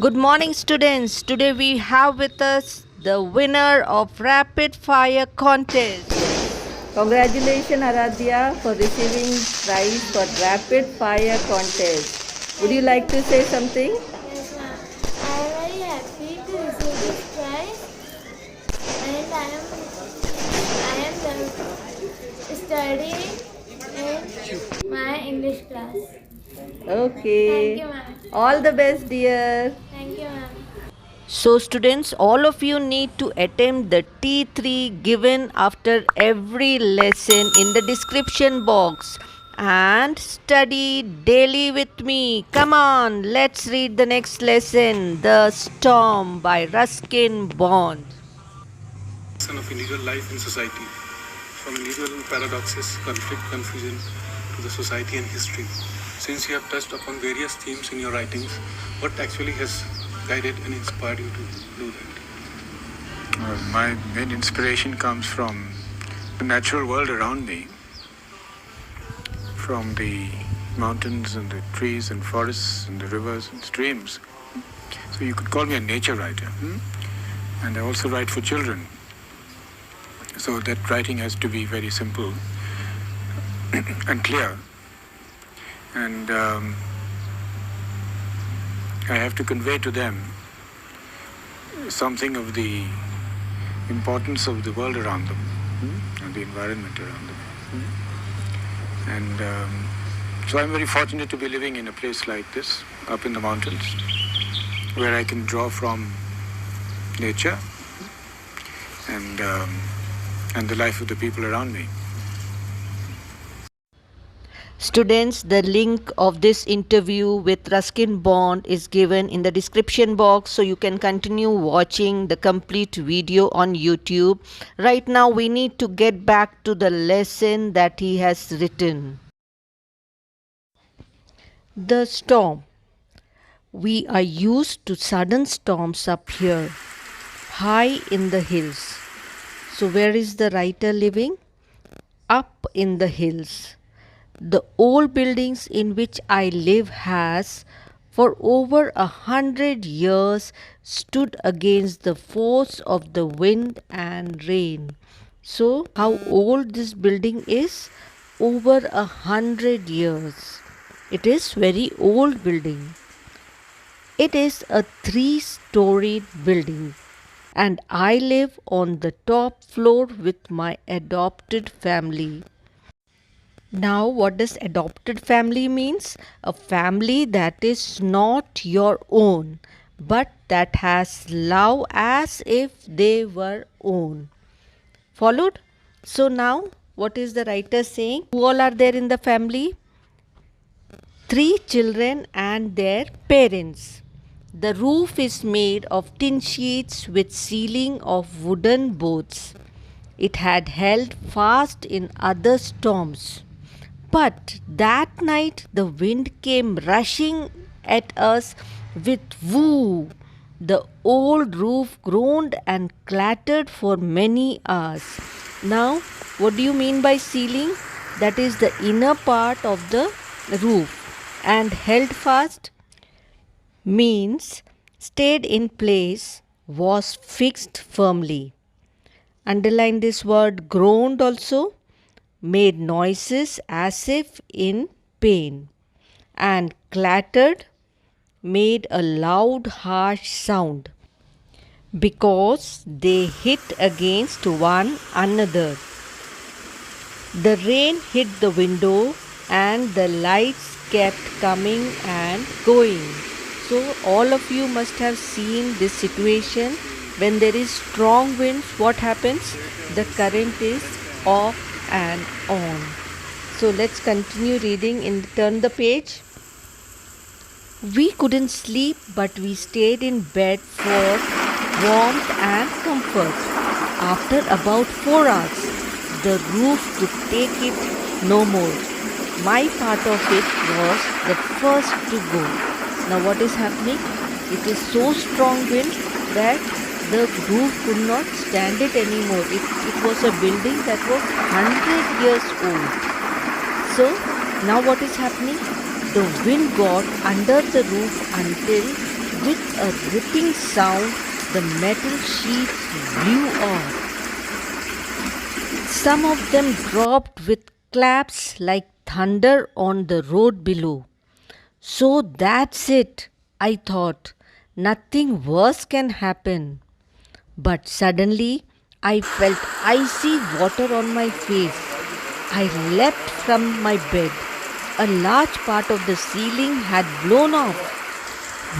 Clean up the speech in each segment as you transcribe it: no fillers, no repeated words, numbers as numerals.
Good morning, students. Today we have with us the winner of Rapid Fire Contest. Congratulations, Aradhya, for receiving prize for Rapid Fire Contest. Would you like to say something? Yes, ma'am. I am very happy to receive this prize, and I am studying in my English class. Okay. Thank you, ma'am. All the best, dear. Thank you, ma'am. So, students, all of you need to attempt the T3 given after every lesson in the description box and study daily with me. Come on, let's read the next lesson The Storm by Ruskin Bond. Of individual life in society, from individual paradoxes, conflict, confusion to the society and history. Since you have touched upon various themes in your writings, what actually has guided and inspired you to do that? My main inspiration comes from the natural world around me, from the mountains and the trees and forests and the rivers and streams. So you could call me a nature writer. And I also write for children. So that writing has to be very simple and clear. And I have to convey to them something of the importance of the world around them and the environment around them. And so I'm very fortunate to be living in a place like this, up in the mountains, where I can draw from nature and the life of the people around me. Students, the link of this interview with Ruskin Bond is given in the description box, so you can continue watching the complete video on YouTube. Right now, we need to get back to the lesson that he has written. The storm. We are used to sudden storms up here, high in the hills. So, where is the writer living? Up in the hills. The old buildings in which I live has, for over 100 years, stood against the force of the wind and rain. So, how old this building is? Over 100 years. It is very old building. It is a 3-storied building, and I live on the top floor with my adopted family. Now, what does adopted family means? A family that is not your own, but that has love as if they were own. Followed? So now, what is the writer saying? Who all are there in the family? 3 children and their parents. The roof is made of tin sheets with ceiling of wooden boards. It had held fast in other storms. But that night the wind came rushing at us with woo. The old roof groaned and clattered for many hours. Now, what do you mean by ceiling? That is the inner part of the roof. And held fast means stayed in place, was fixed firmly. Underline this word groaned also. Made noises as if in pain, and clattered, made a loud harsh sound, because they hit against one another. The rain hit the window and the lights kept coming and going. So all of you must have seen this situation. When there is strong winds, what happens? The current is off and on. So let's continue reading and turn the page. We couldn't sleep, but we stayed in bed for warmth and comfort. After about 4 hours, the roof could take it no more. My part of it was the first to go. Now what is happening? It is so strong wind that the roof could not stand it anymore. It was a building that was 100 years old. So now what is happening? The wind got under the roof until With a ripping sound, the metal sheets blew off. Some of them dropped with claps like thunder on the road below. So that's it, I thought. Nothing worse can happen. But suddenly I felt icy water on my face. I leapt from my bed. A large part of the ceiling had blown off.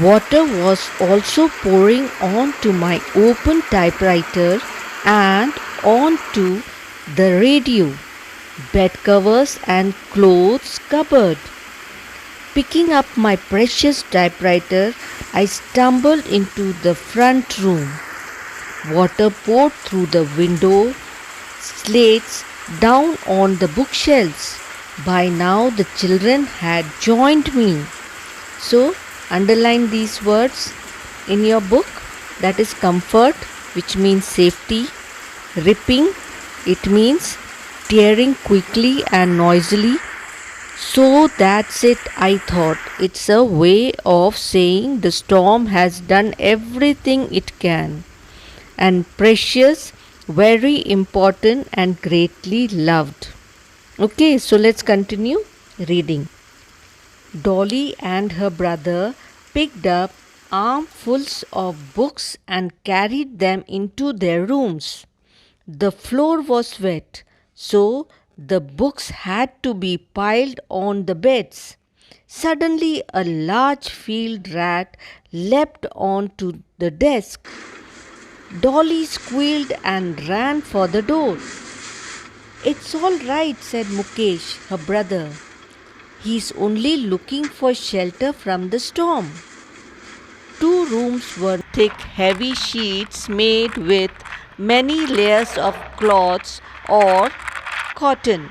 Water was also pouring onto my open typewriter and onto the radio, bed covers, and clothes cupboard. Picking up my precious typewriter, I stumbled into the front room. Water poured through the window, slates down on the bookshelves. By now, the children had joined me. So, underline these words in your book. That is comfort, which means safety. Ripping, it means tearing quickly and noisily. So that's it, I thought. It's a way of saying the storm has done everything it can. And precious, very important, and greatly loved. Okay, so let's continue reading. Dolly and her brother picked up armfuls of books and carried them into their rooms. The floor was wet, so the books had to be piled on the beds. Suddenly, a large field rat leapt onto the desk. Dolly squealed and ran for the door. "It's all right," said Mukesh, her brother. "He's only looking for shelter from the storm." 2 rooms were thick, heavy sheets made with many layers of cloths or cotton.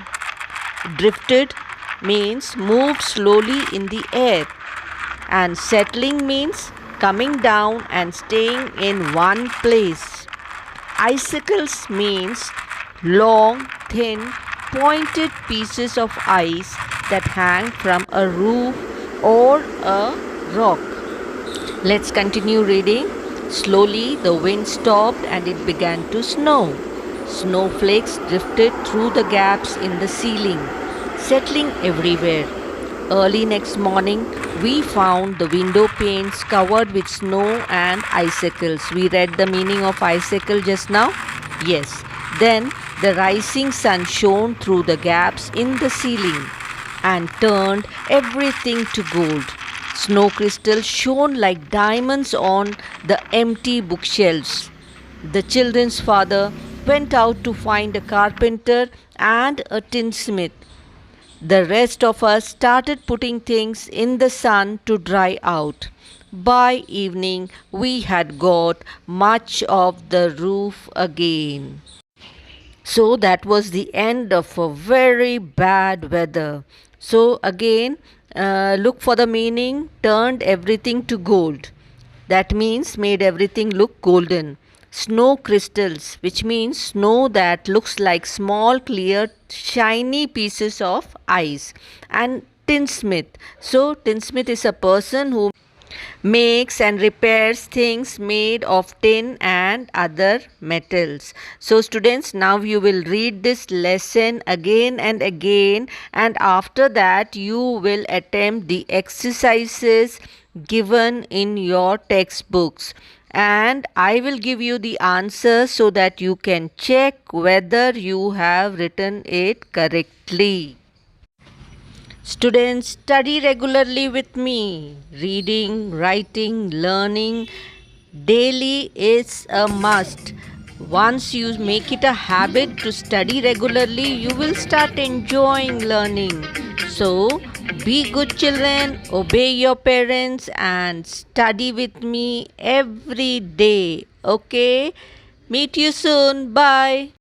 Drifted means moved slowly in the air, and settling means coming down and staying in one place. Icicles means long, thin, pointed pieces of ice that hang from a roof or a rock. Let's continue reading. Slowly the wind stopped and it began to snow. Snowflakes drifted through the gaps in the ceiling, settling everywhere. Early next morning, we found the window panes covered with snow and icicles. We read the meaning of icicle just now? Yes. Then the rising sun shone through the gaps in the ceiling and turned everything to gold. Snow crystals shone like diamonds on the empty bookshelves. The children's father went out to find a carpenter and a tinsmith. The rest of us started putting things in the sun to dry out. By evening, we had got much of the roof again. So that was the end of a very bad weather. So again, look for the meaning, turned everything to gold. That means made everything look golden. Snow crystals, which means snow that looks like small, clear, shiny pieces of ice. And tinsmith. So tinsmith is a person who makes and repairs things made of tin and other metals. So students, now you will read this lesson again and again, and after that you will attempt the exercises given in your textbooks, and I will give you the answer so that you can check whether you have written it correctly. Students, study regularly with me. Reading, writing, learning daily is a must. Once you make it a habit to study regularly, you will start enjoying learning. So, be good children, obey your parents, and study with me every day. Okay? Meet you soon. Bye.